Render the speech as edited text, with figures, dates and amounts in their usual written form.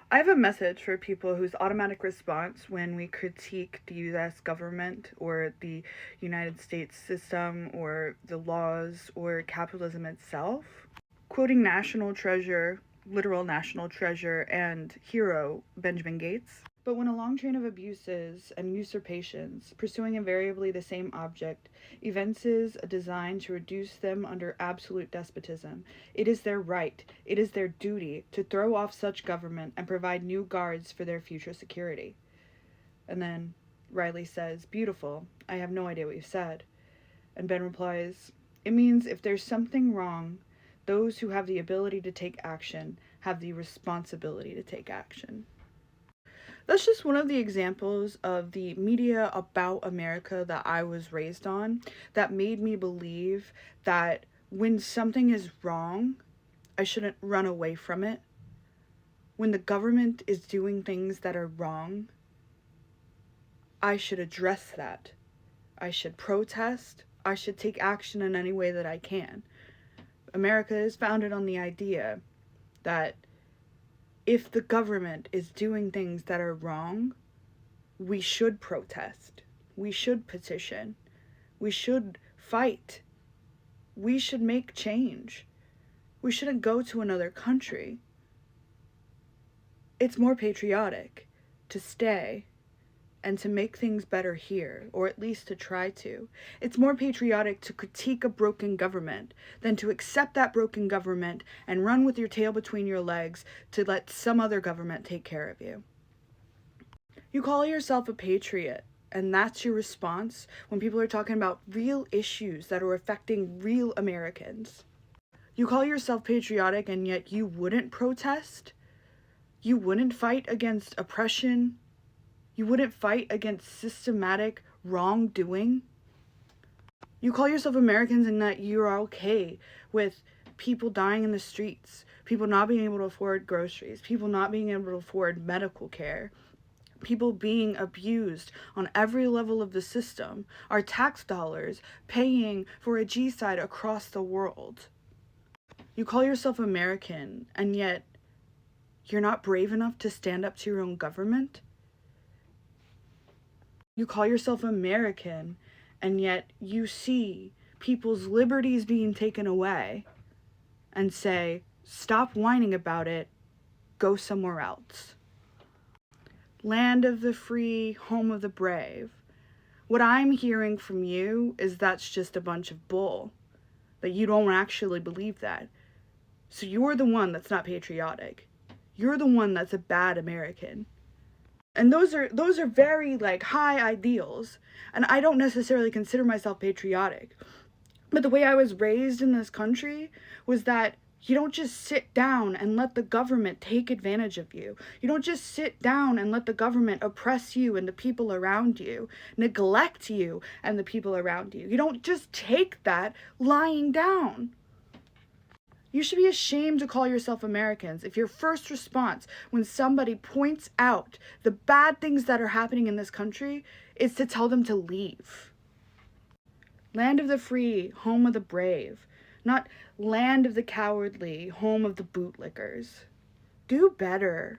I have a message for people whose automatic response when we critique the US government or the United States system or the laws or capitalism itself, quoting national treasure, literal national treasure, and hero Benjamin Gates. But when a long train of abuses and usurpations, pursuing invariably the same object, evinces a design to reduce them under absolute despotism, it is their right, it is their duty to throw off such government and provide new guards for their future security. And then Riley says, "Beautiful, I have no idea what you said." And Ben replies, "It means if there's something wrong, those who have the ability to take action have the responsibility to take action." That's just one of the examples of the media about America that I was raised on that made me believe that when something is wrong, I shouldn't run away from it. When the government is doing things that are wrong, I should address that. I should protest. I should take action in any way that I can. America is founded on the idea that if the government is doing things that are wrong, we should protest. We should petition. We should fight. We should make change. We shouldn't go to another country. It's more patriotic to stay and to make things better here, or at least to try to. It's more patriotic to critique a broken government than to accept that broken government and run with your tail between your legs to let some other government take care of you. You call yourself a patriot, and that's your response when people are talking about real issues that are affecting real Americans. You call yourself patriotic, and yet you wouldn't protest? You wouldn't fight against oppression? You wouldn't fight against systematic wrongdoing? You call yourself Americans and that you're okay with people dying in the streets, people not being able to afford groceries, people not being able to afford medical care, people being abused on every level of the system, our tax dollars paying for a G-side across the world. You call yourself American, and yet you're not brave enough to stand up to your own government? You call yourself American, and yet you see people's liberties being taken away and say, "Stop whining about it, go somewhere else." Land of the free, home of the brave. What I'm hearing from you is that's just a bunch of bull, that you don't actually believe that. So you're the one that's not patriotic. You're the one that's a bad American. And those are very high ideals, and I don't necessarily consider myself patriotic. But the way I was raised in this country was that you don't just sit down and let the government take advantage of you. You don't just sit down and let the government oppress you and the people around you, neglect you and the people around you. You don't just take that lying down. You should be ashamed to call yourself Americans if your first response when somebody points out the bad things that are happening in this country is to tell them to leave. Land of the free, home of the brave, not land of the cowardly, home of the bootlickers. Do better.